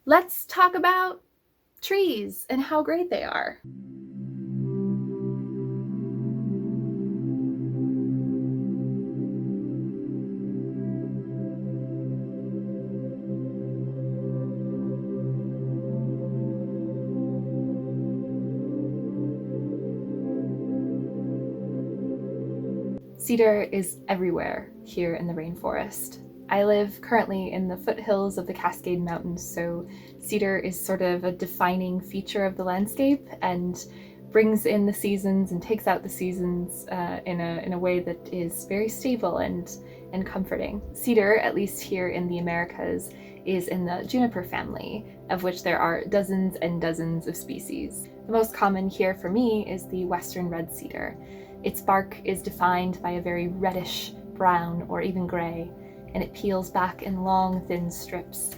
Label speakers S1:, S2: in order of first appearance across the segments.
S1: Let's talk about trees and how great they are. Cedar is everywhere here in the rainforest. I live currently in the foothills of the Cascade Mountains, so cedar is sort of a defining feature of the landscape and brings in the seasons and takes out the seasons in a way that is very stable and comforting. Cedar, at least here in the Americas, is in the juniper family, of which there are dozens and dozens of species. The most common here for me is the western red cedar. Its bark is defined by a very reddish brown or even gray, and it peels back in long, thin strips.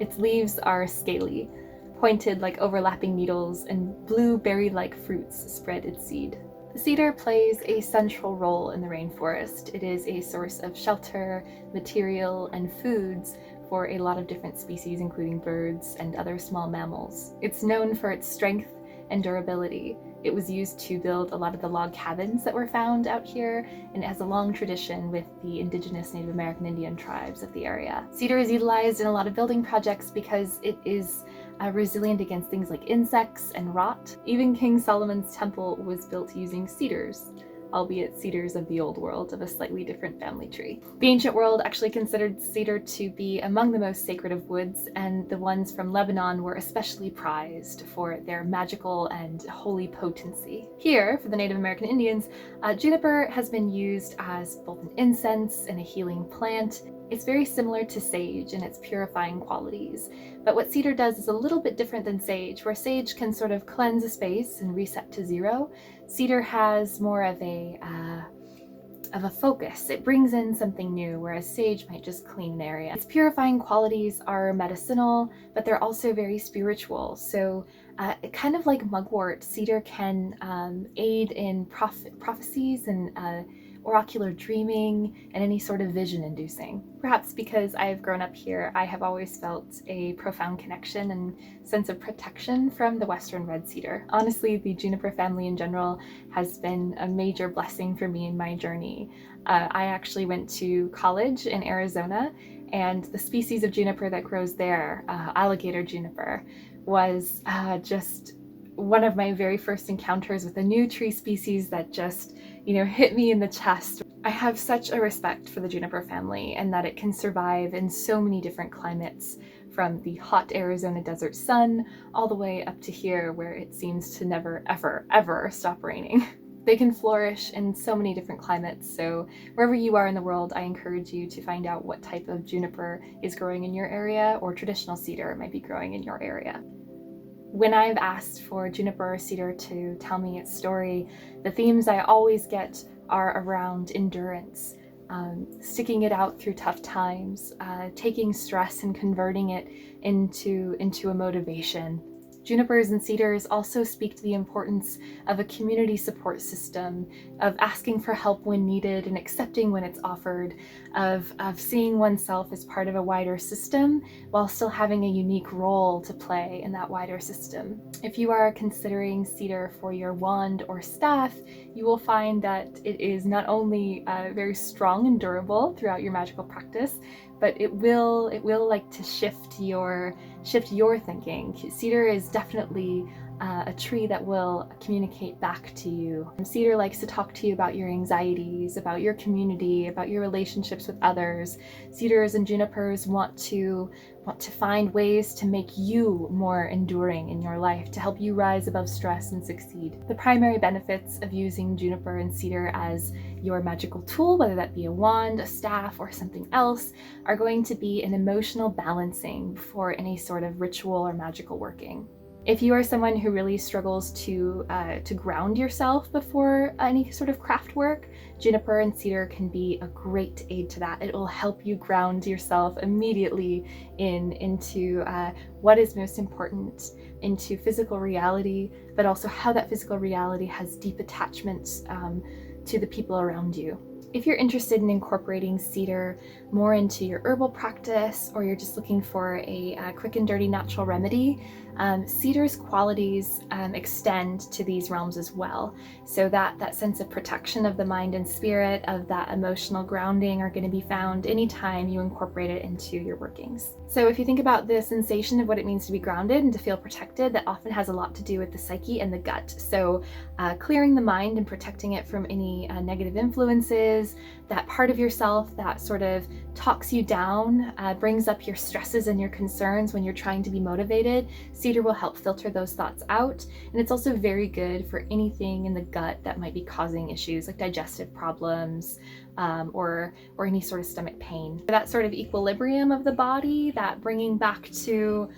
S1: Its leaves are scaly, pointed like overlapping needles, and blue berry-like fruits spread its seed. The cedar plays a central role in the rainforest. It is a source of shelter, material, and foods for a lot of different species, including birds and other small mammals. It's known for its strength and durability. It was used to build a lot of the log cabins that were found out here, and it has a long tradition with the indigenous Native American Indian tribes of the area. Cedar is utilized in a lot of building projects because it is resilient against things like insects and rot. Even King Solomon's temple was built using cedars, albeit cedars of the old world, of a slightly different family tree. The ancient world actually considered cedar to be among the most sacred of woods, and the ones from Lebanon were especially prized for their magical and holy potency. Here, for the Native American Indians, juniper has been used as both an incense and a healing plant. It's very similar to sage in its purifying qualities, but what cedar does is a little bit different than sage. Where sage can sort of cleanse a space and reset to zero, cedar has more of a focus. It brings in something new, whereas sage might just clean an area. Its purifying qualities are medicinal, but they're also very spiritual. So kind of like mugwort, cedar can aid in prophecies and oracular dreaming and any sort of vision inducing. Perhaps because I've grown up here, I have always felt a profound connection and sense of protection from the western red cedar. Honestly, the juniper family in general has been a major blessing for me in my journey. I actually went to college in Arizona, and the species of juniper that grows there, Alligator Juniper, was just one of my very first encounters with a new tree species that just, hit me in the chest. I have such a respect for the juniper family and that it can survive in so many different climates, from the hot Arizona desert sun all the way up to here where it seems to never, ever, ever stop raining. They can flourish in so many different climates, so wherever you are in the world, I encourage you to find out what type of juniper is growing in your area or traditional cedar might be growing in your area. When I've asked for juniper or cedar to tell me its story, the themes I always get are around endurance, sticking it out through tough times, taking stress and converting it into a motivation. Junipers and cedars also speak to the importance of a community support system, of asking for help when needed and accepting when it's offered, of seeing oneself as part of a wider system while still having a unique role to play in that wider system. If you are considering cedar for your wand or staff, you will find that it is not only very strong and durable throughout your magical practice, but it will like to shift your thinking. Cedar is definitely a tree that will communicate back to you. Cedar likes to talk to you about your anxieties, about your community, about your relationships with others. Cedars and junipers want to find ways to make you more enduring in your life, to help you rise above stress and succeed. The primary benefits of using juniper and cedar as your magical tool, whether that be a wand, a staff, or something else, are going to be an emotional balancing before any sort of ritual or magical working. If you are someone who really struggles to ground yourself before any sort of craft work, juniper and cedar can be a great aid to that. It will help you ground yourself immediately into what is most important, into physical reality, but also how that physical reality has deep attachments to the people around you. If you're interested in incorporating cedar more into your herbal practice, or you're just looking for a quick and dirty natural remedy, cedar's qualities extend to these realms as well. So that sense of protection of the mind and spirit, of that emotional grounding, are going to be found anytime you incorporate it into your workings. So if you think about the sensation of what it means to be grounded and to feel protected, that often has a lot to do with the psyche and the gut. So clearing the mind and protecting it from any negative influences, that part of yourself that sort of talks you down, brings up your stresses and your concerns when you're trying to be motivated. Cedar will help filter those thoughts out. And it's also very good for anything in the gut that might be causing issues like digestive problems, or any sort of stomach pain. That sort of equilibrium of the body, that bringing back to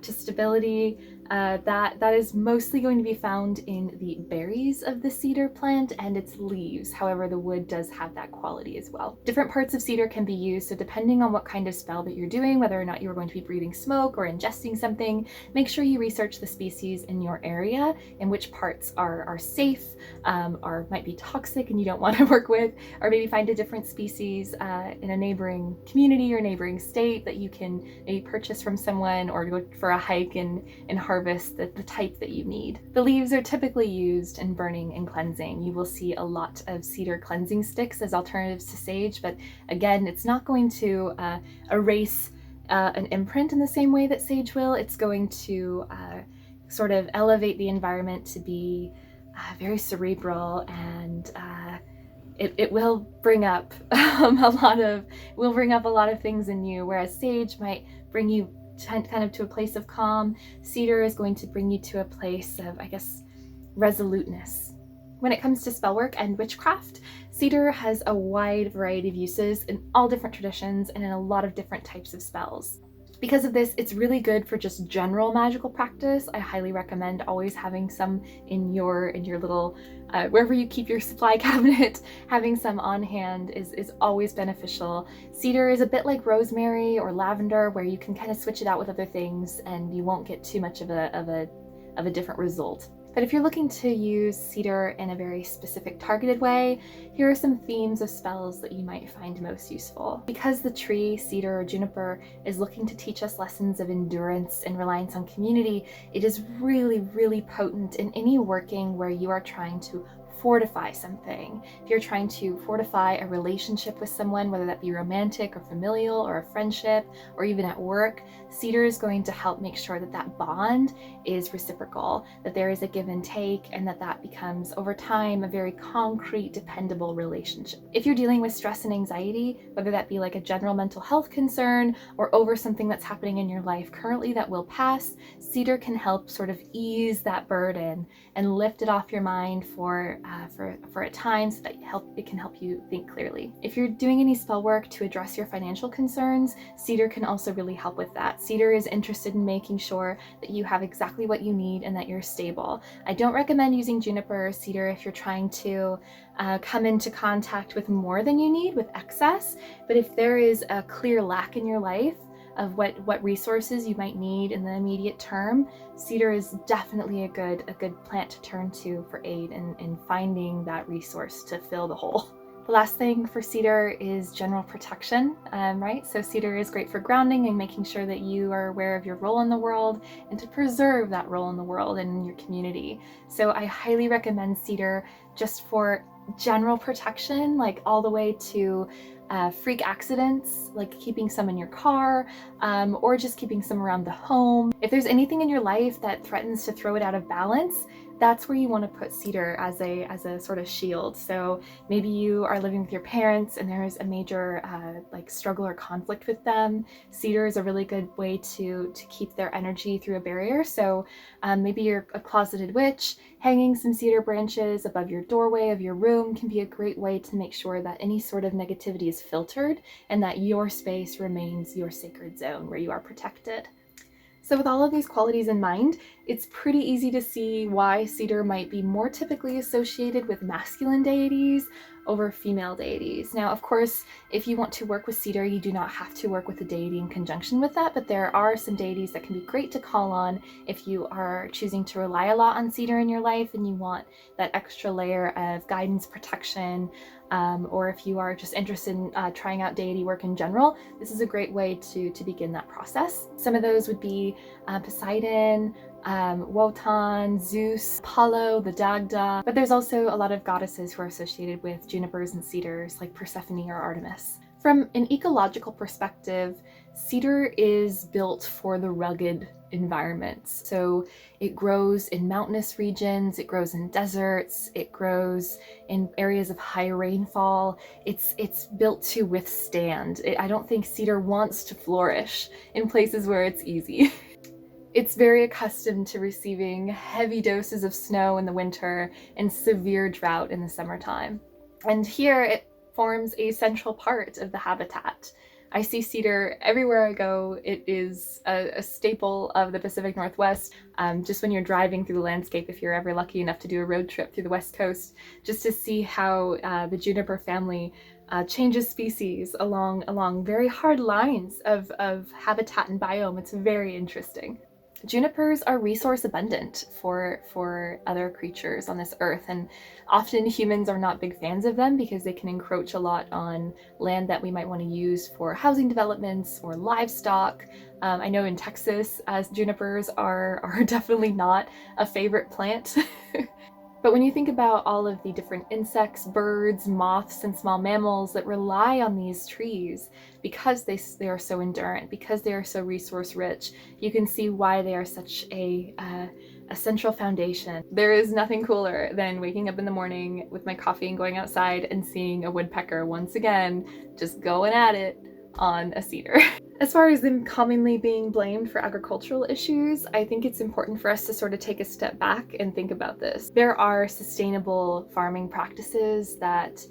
S1: stability, that is mostly going to be found in the berries of the cedar plant and its leaves. However, the wood does have that quality as well. Different parts of cedar can be used, so depending on what kind of spell that you're doing, whether or not you are going to be breathing smoke or ingesting something, make sure you research the species in your area and which parts are safe, or might be toxic and you don't want to work with, or maybe find a different species in a neighboring community or neighboring state that you can maybe purchase from someone, or go for a hike and harvest the type that you need. The leaves are typically used in burning and cleansing. You will see a lot of cedar cleansing sticks as alternatives to sage, but again, it's not going to erase an imprint in the same way that sage will. It's going to sort of elevate the environment to be very cerebral, and it will bring up a lot of things in you, whereas sage might bring you kind of to a place of calm. Cedar is going to bring you to a place of, I guess, resoluteness. When it comes to spellwork and witchcraft, cedar has a wide variety of uses in all different traditions and in a lot of different types of spells. Because of this, it's really good for just general magical practice. I highly recommend always having some in your little, wherever you keep your supply cabinet, having some on hand is always beneficial. Cedar is a bit like rosemary or lavender, where you can kind of switch it out with other things and you won't get too much of a different result. But if you're looking to use cedar in a very specific targeted way, here are some themes of spells that you might find most useful. Because the tree, cedar or juniper, is looking to teach us lessons of endurance and reliance on community, it is really, really potent in any working where you are trying to fortify something. If you're trying to fortify a relationship with someone, whether that be romantic or familial or a friendship or even at work, cedar is going to help make sure that that bond is reciprocal, that there is a give and take, and that becomes over time a very concrete, dependable relationship. If you're dealing with stress and anxiety, whether that be like a general mental health concern or over something that's happening in your life currently that will pass, cedar can help sort of ease that burden and lift it off your mind for a time, so that it can help you think clearly. If you're doing any spell work to address your financial concerns, cedar can also really help with that. Cedar is interested in making sure that you have exactly what you need and that you're stable. I don't recommend using juniper or cedar if you're trying to come into contact with more than you need, with excess, but if there is a clear lack in your life of what resources you might need in the immediate term, cedar is definitely a good plant to turn to for aid in finding that resource to fill the hole. The last thing for cedar is general protection, right? So cedar is great for grounding and making sure that you are aware of your role in the world and to preserve that role in the world and in your community. So I highly recommend cedar just for general protection, like all the way to freak accidents, like keeping some in your car, or just keeping some around the home. If there's anything in your life that threatens to throw it out of balance, that's where you want to put cedar as a sort of shield. So maybe you are living with your parents and there's a major like struggle or conflict with them. Cedar is a really good way to keep their energy through a barrier. So maybe you're a closeted witch. Hanging some cedar branches above your doorway of your room can be a great way to make sure that any sort of negativity is filtered and that your space remains your sacred zone where you are protected. So with all of these qualities in mind, it's pretty easy to see why cedar might be more typically associated with masculine deities over female deities. Now, of course, if you want to work with cedar, you do not have to work with a deity in conjunction with that, but there are some deities that can be great to call on if you are choosing to rely a lot on cedar in your life and you want that extra layer of guidance, protection, or if you are just interested in trying out deity work in general, this is a great way to begin that process. Some of those would be Poseidon, Wotan, Zeus, Apollo, the Dagda, but there's also a lot of goddesses who are associated with junipers and cedars, like Persephone or Artemis. From an ecological perspective, cedar is built for the rugged environments. So it grows in mountainous regions, it grows in deserts, it grows in areas of high rainfall. It's built to withstand. I don't think cedar wants to flourish in places where it's easy. It's very accustomed to receiving heavy doses of snow in the winter and severe drought in the summertime. And here it forms a central part of the habitat. I see cedar everywhere I go. It is a staple of the Pacific Northwest. Just when you're driving through the landscape, if you're ever lucky enough to do a road trip through the West Coast, just to see how the juniper family changes species along very hard lines of habitat and biome. It's very interesting. Junipers are resource abundant for other creatures on this earth, and often humans are not big fans of them because they can encroach a lot on land that we might want to use for housing developments or livestock. I know in Texas, junipers are definitely not a favorite plant. But when you think about all of the different insects, birds, moths, and small mammals that rely on these trees because they are so endurant, because they are so resource rich, you can see why they are such a central foundation. There is nothing cooler than waking up in the morning with my coffee and going outside and seeing a woodpecker once again just going at it on a cedar. As far as them commonly being blamed for agricultural issues, I think it's important for us to sort of take a step back and think about this. There are sustainable farming practices that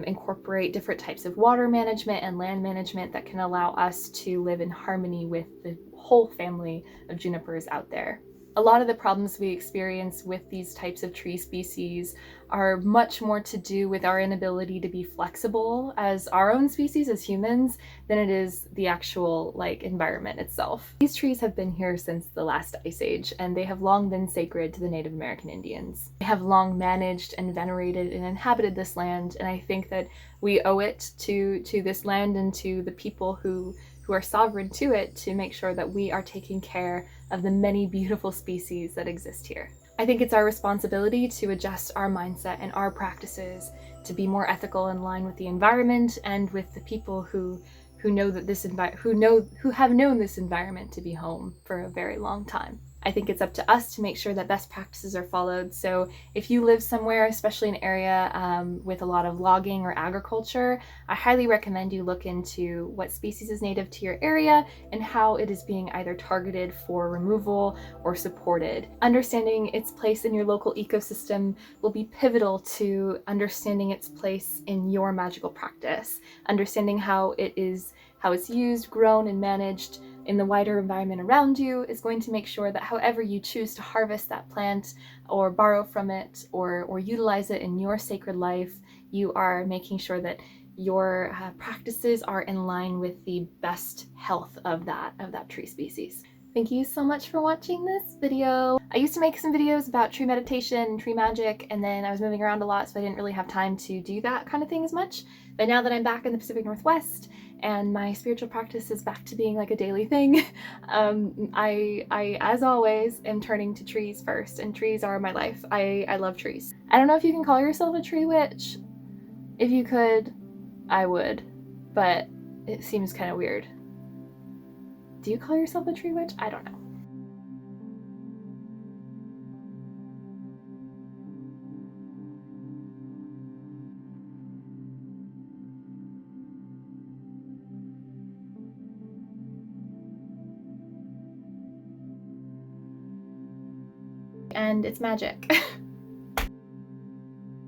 S1: incorporate different types of water management and land management that can allow us to live in harmony with the whole family of junipers out there. A lot of the problems we experience with these types of tree species are much more to do with our inability to be flexible as our own species, as humans, than it is the actual environment itself. These trees have been here since the last ice age, and they have long been sacred to the Native American Indians. They have long managed and venerated and inhabited this land, and I think that we owe it to this land and to the people who are sovereign to it to make sure that we are taking care of the many beautiful species that exist here. I think it's our responsibility to adjust our mindset and our practices to be more ethical in line with the environment and with the people who know that who have known this environment to be home for a very long time. I think it's up to us to make sure that best practices are followed. So if you live somewhere, especially an area with a lot of logging or agriculture, I highly recommend you look into what species is native to your area and how it is being either targeted for removal or supported. Understanding its place in your local ecosystem will be pivotal to understanding its place in your magical practice. Understanding how it's used, grown, and managed in the wider environment around you is going to make sure that however you choose to harvest that plant or borrow from it or utilize it in your sacred life, you are making sure that your practices are in line with the best health of that tree species. Thank you so much for watching this video. I used to make some videos about tree meditation and tree magic, and then I was moving around a lot, so I didn't really have time to do that kind of thing as much. But now that I'm back in the Pacific Northwest and my spiritual practice is back to being like a daily thing, I, as always, am turning to trees first, and trees are my life. I love trees. I don't know if you can call yourself a tree witch. If you could, I would, but it seems kind of weird. Do you call yourself a tree witch? I don't know. And it's magic.